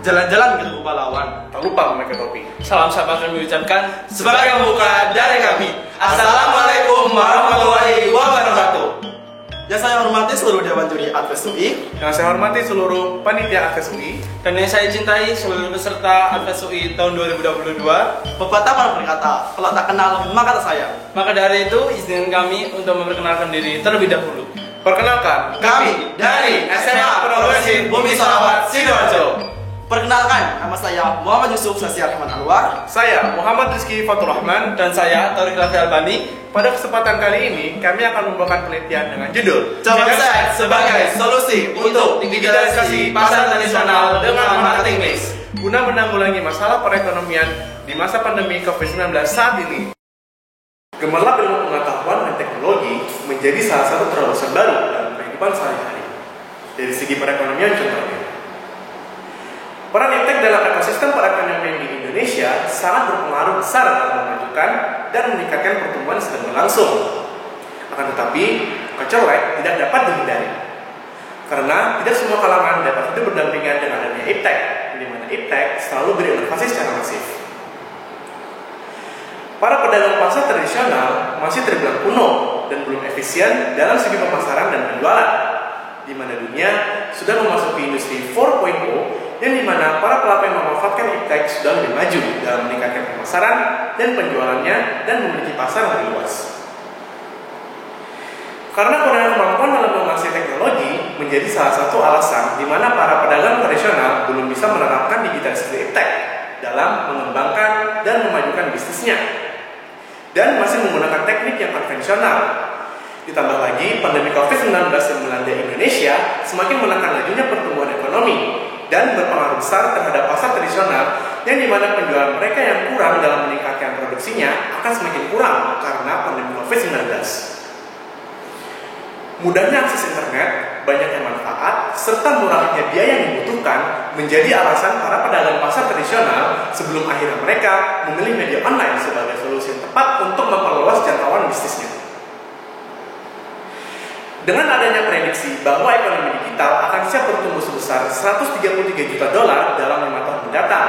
jalan-jalan ke Tugu Pahlawan. Tak lupa memakai topi. Salam sabah kami ucapkan Sebagai pembuka dari kami, Assalamualaikum warahmatullahi wabarakatuh. Yang saya hormati seluruh Dewan Juri Adves UI, Yang saya hormati seluruh panitia Adves UI, dan yang saya cintai seluruh peserta Adves UI tahun 2022. pepatah para berkata, kalau tak kenal maka tak sayang. Maka dari itu izinkan kami untuk memperkenalkan diri terlebih dahulu. perkenalkan Kami dari SMA Progresif Bumi Sarawak Sidoarjo. Perkenalkan, nama saya Muhammad Yusuf Sasiar Rahman Anwar. Saya Muhammad Rizky Fatur Rahman. Dan saya Taurik Raffi Albani. Pada kesempatan kali ini kami akan membawakan penelitian dengan judul Website sebagai solusi untuk digitalisasi pasar tradisional dengan marketing mix. guna menanggulangi masalah perekonomian di masa pandemi COVID-19 saat ini. Gemerlap ilmu pengetahuan dan teknologi menjadi salah satu terobosan baru dalam kehidupan sehari-hari. Dari segi perekonomian contohnya, peran iptek dalam ekosistem perekonomian di Indonesia sangat berpengaruh besar dalam memajukan dan meningkatkan pertumbuhan yang sedang berlangsung. Akan tetapi, kecolek tidak dapat dihindari. Karena tidak semua kalangan dapat hidup berdampingan dengan adanya iptek, di mana iptek selalu berinovasi secara masif. Para pedagang pasar tradisional masih terbilang kuno dan belum efisien dalam segi pemasaran dan penjualan, di mana dunia sudah memasuki industri 4.0 yang dimana para pelaku yang memanfaatkan iptek sudah lebih maju dalam meningkatkan pemasaran dan penjualannya dan memiliki pasar yang lebih luas. Karena kurangnya kemampuan dalam menguasai teknologi menjadi salah satu alasan di mana para pedagang tradisional belum bisa menerapkan digitalisasi iptek dalam mengembangkan dan memajukan bisnisnya dan masih menggunakan teknik yang konvensional. Ditambah lagi pandemi COVID-19 yang melanda Indonesia semakin menekan lajunya pertumbuhan ekonomi dan berpengaruh besar terhadap pasar tradisional yang dimana penjualan mereka yang kurang dalam meningkatkan produksinya akan semakin kurang karena pandemi COVID-19. Mudahnya akses internet, banyaknya manfaat, serta murahnya biaya yang dibutuhkan menjadi alasan para pedagang pasar tradisional sebelum akhirnya mereka memilih media online sebagai solusi yang tepat untuk memperluas jangkauan bisnisnya. Dengan adanya prediksi bahwa ekonomi digital akan siap bertumbuh sebesar 133 juta dolar dalam 5 tahun mendatang,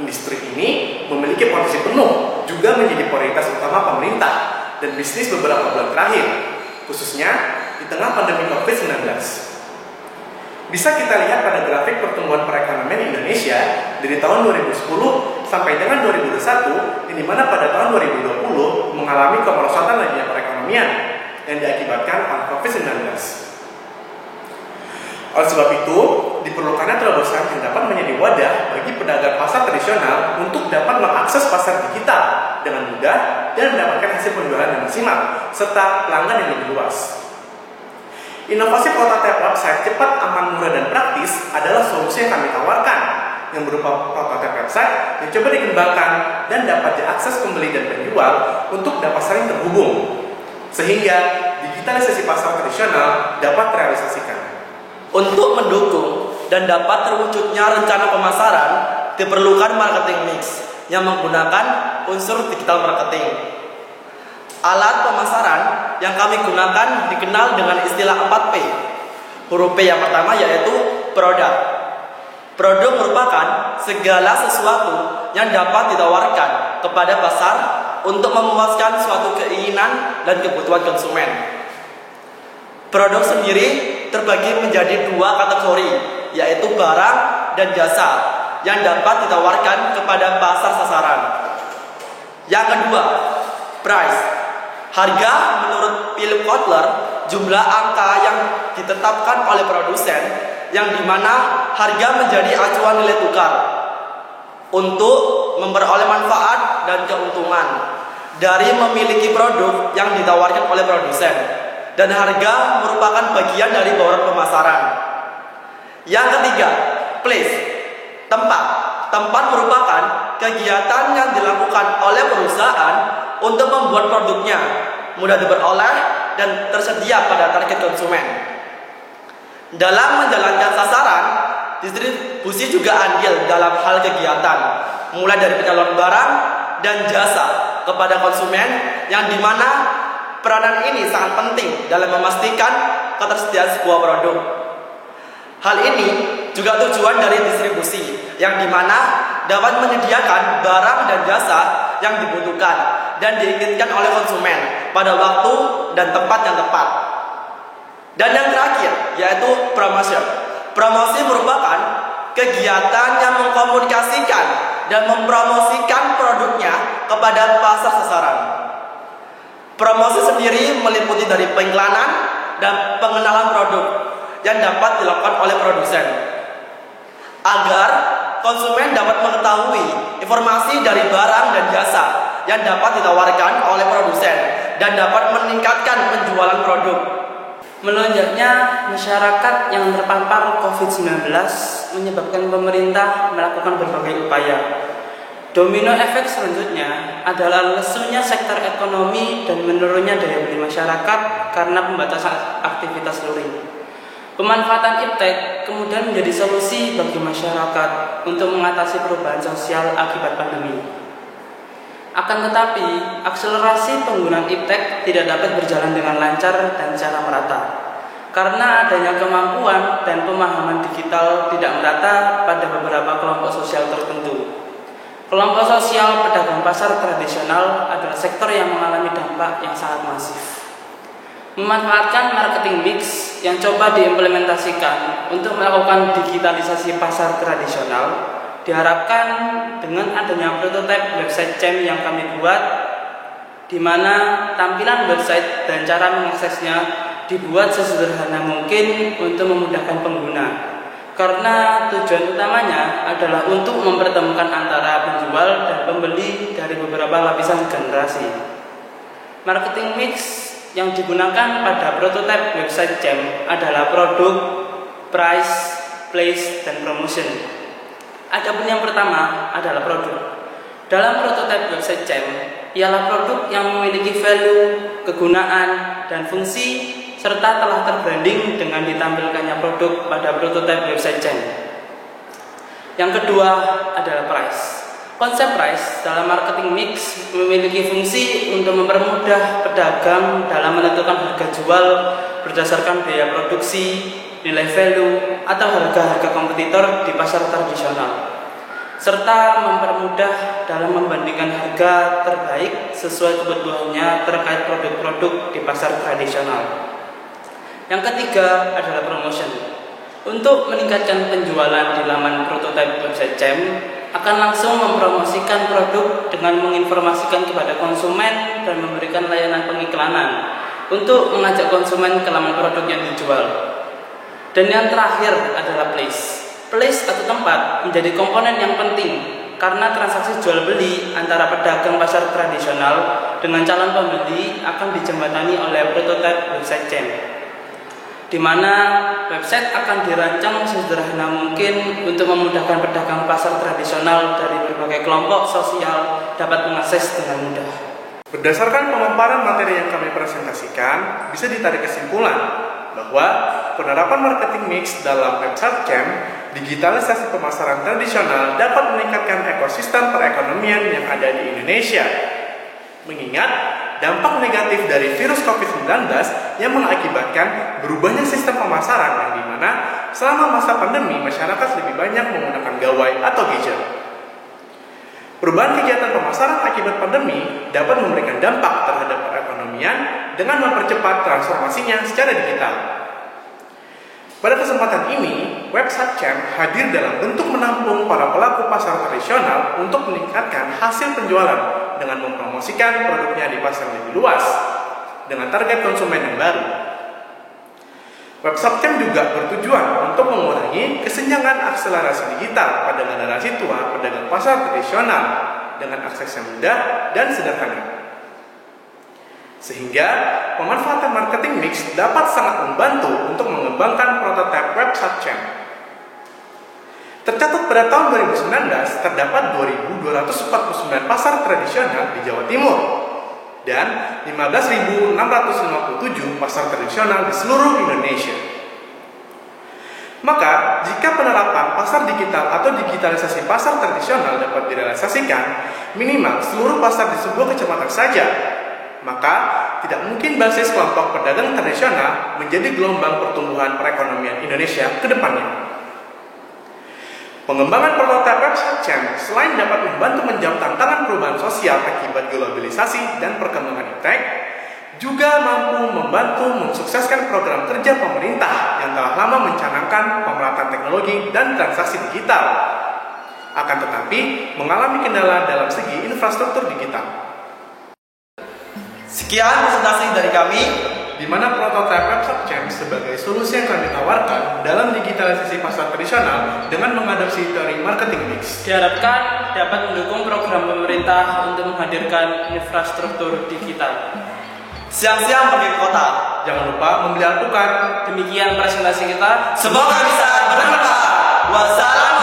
industri ini memiliki potensi penuh juga menjadi prioritas utama pemerintah dan bisnis beberapa bulan terakhir, khususnya di tengah pandemi COVID-19. Bisa kita lihat pada grafik pertumbuhan perekonomian Indonesia dari tahun 2010 sampai dengan 2021, di mana pada tahun 2020 mengalami kemerosotan lajunya perekonomian yang diakibatkan oleh COVID-19. Oleh sebab itu, diperlukannya terobosan yang dapat menjadi wadah bagi pedagang pasar tradisional untuk dapat mengakses pasar digital dengan mudah dan mendapatkan hasil penjualan yang maksimal serta pelanggan yang lebih luas. Inovasi prototipe website cepat, aman, murah, dan praktis adalah solusi yang kami tawarkan, yang berupa prototipe website yang coba dikembangkan dan dapat diakses pembeli dan penjual untuk dapat saling terhubung, sehingga digitalisasi pasar tradisional dapat terrealisasikan. Untuk mendukung dan dapat terwujudnya rencana pemasaran, diperlukan marketing mix yang menggunakan unsur digital marketing. Alat pemasaran yang kami gunakan dikenal dengan istilah 4P. Huruf P yang pertama yaitu produk. Produk merupakan segala sesuatu yang dapat ditawarkan kepada pasar untuk memuaskan suatu keinginan dan kebutuhan konsumen. Produk sendiri terbagi menjadi 2 kategori, yaitu barang dan jasa yang dapat ditawarkan kepada pasar sasaran. Yang kedua, price. Harga menurut Philip Kotler, jumlah angka yang ditetapkan oleh produsen yang dimana harga menjadi acuan nilai tukar untuk memperoleh manfaat dan keuntungan dari memiliki produk yang ditawarkan oleh produsen, dan harga merupakan bagian dari bauran pemasaran. Yang ketiga, place, tempat. Tempat merupakan kegiatan yang dilakukan oleh perusahaan untuk membuat produknya mudah diperoleh dan tersedia pada target konsumen. Dalam menjalankan sasaran, distribusi juga andil dalam hal kegiatan, mulai dari penyaluran barang dan jasa kepada konsumen, yang dimana peranan ini sangat penting dalam memastikan ketersediaan sebuah produk. Hal ini juga tujuan dari distribusi, yang dimana dapat menyediakan barang dan jasa yang dibutuhkan dan diinginkan oleh konsumen pada waktu dan tempat yang tepat. Dan yang terakhir yaitu promosi. Promosi merupakan kegiatan yang mengkomunikasikan dan mempromosikan produknya kepada pasar sasaran. Promosi sendiri meliputi dari pengiklanan dan pengenalan produk yang dapat dilakukan oleh produsen agar konsumen dapat mengetahui informasi dari barang dan jasa yang dapat ditawarkan oleh produsen dan dapat meningkatkan penjualan produk. Melonjaknya masyarakat yang terpapar COVID-19 menyebabkan pemerintah melakukan berbagai upaya. Domino efek selanjutnya adalah lesunya sektor ekonomi dan menurunnya daya beli masyarakat karena pembatasan aktivitas luring. Pemanfaatan iptek kemudian menjadi solusi bagi masyarakat untuk mengatasi perubahan sosial akibat pandemi. Akan tetapi, akselerasi penggunaan iptek tidak dapat berjalan dengan lancar dan secara merata, karena adanya kemampuan dan pemahaman digital tidak merata pada beberapa kelompok sosial tertentu. Kelompok sosial pedagang pasar tradisional adalah sektor yang mengalami dampak yang sangat masif. Memanfaatkan marketing mix yang coba diimplementasikan untuk melakukan digitalisasi pasar tradisional, diharapkan dengan adanya prototipe website CEM yang kami buat, di mana tampilan website dan cara mengaksesnya dibuat sesederhana mungkin untuk memudahkan pengguna. Karena tujuan utamanya adalah untuk mempertemukan antara penjual dan pembeli dari beberapa lapisan generasi. Marketing mix yang digunakan pada prototipe website CEM adalah produk, price, place, dan promotion. Adapun yang pertama adalah produk. Dalam prototipe website CEM ialah produk yang memiliki value, kegunaan, dan fungsi serta telah terbranding dengan ditampilkannya produk pada prototipe website CEM. Yang kedua adalah price. Konsep price dalam marketing mix memiliki fungsi untuk mempermudah pedagang dalam menentukan harga jual berdasarkan biaya produksi, nilai value, atau harga-harga kompetitor di pasar tradisional, serta mempermudah dalam membandingkan harga terbaik sesuai kebutuhannya terkait produk-produk di pasar tradisional. Yang ketiga adalah promotion. Untuk meningkatkan penjualan di laman prototipe website CEM, akan langsung mempromosikan produk dengan menginformasikan kepada konsumen dan memberikan layanan pengiklanan untuk mengajak konsumen ke laman produk yang dijual. Dan yang terakhir adalah place. Place atau tempat menjadi komponen yang penting karena transaksi jual beli antara pedagang pasar tradisional dengan calon pembeli akan dijembatani oleh prototipe website CEM, di mana website akan dirancang sesederhana mungkin untuk memudahkan pedagang pasar tradisional dari berbagai kelompok sosial dapat mengakses dengan mudah. Berdasarkan pemaparan materi yang kami presentasikan, bisa ditarik kesimpulan bahwa penerapan marketing mix dalam website CEM, digitalisasi pemasaran tradisional dapat meningkatkan ekosistem perekonomian yang ada di Indonesia. Mengingat dampak negatif dari virus COVID-19 yang mengakibatkan berubahnya sistem pemasaran yang dimana selama masa pandemi masyarakat lebih banyak menggunakan gawai atau gadget. Perubahan kegiatan pemasaran akibat pandemi dapat memberikan dampak terhadap perekonomian dengan mempercepat transformasinya secara digital. Pada kesempatan ini, website CEM hadir dalam bentuk menampung para pelaku pasar tradisional untuk meningkatkan hasil penjualan dengan mempromosikan produknya di pasar lebih luas dengan target konsumen yang baru. Website CEM juga bertujuan untuk mengurangi kesenjangan akselerasi digital pada generasi tua pedagang pasar tradisional dengan akses yang mudah dan sederhana. Sehingga pemanfaatan marketing mix dapat sangat membantu untuk mengembangkan prototipe website CEM. Tercatat pada tahun 2019 terdapat 2.249 pasar tradisional di Jawa Timur dan 15.657 pasar tradisional di seluruh Indonesia. Maka, jika penerapan pasar digital atau digitalisasi pasar tradisional dapat direalisasikan minimal seluruh pasar di sebuah kecamatan saja, maka tidak mungkin basis kelompok pedagang tradisional menjadi gelombang pertumbuhan perekonomian Indonesia ke depannya. Pengembangan prototipe website Chain selain dapat membantu menjawab tantangan perubahan sosial akibat globalisasi dan perkembangan iptek, juga mampu membantu mensukseskan program kerja pemerintah yang telah lama mencanangkan pemerataan teknologi dan transaksi digital. Akan tetapi, mengalami kendala dalam segi infrastruktur digital. Sekian presentasi dari kami, di mana prototipe website Chain sebagai solusi yang kami tawarkan dalam digitalisasi pasar tradisional dengan mengadopsi teori marketing mix. Diharapkan dapat mendukung program pemerintah untuk menghadirkan infrastruktur digital. siang-siang pergi ke kota. Jangan lupa membeli alpukat. Demikian presentasi kita. Semoga bisa bermanfaat. Wassalam.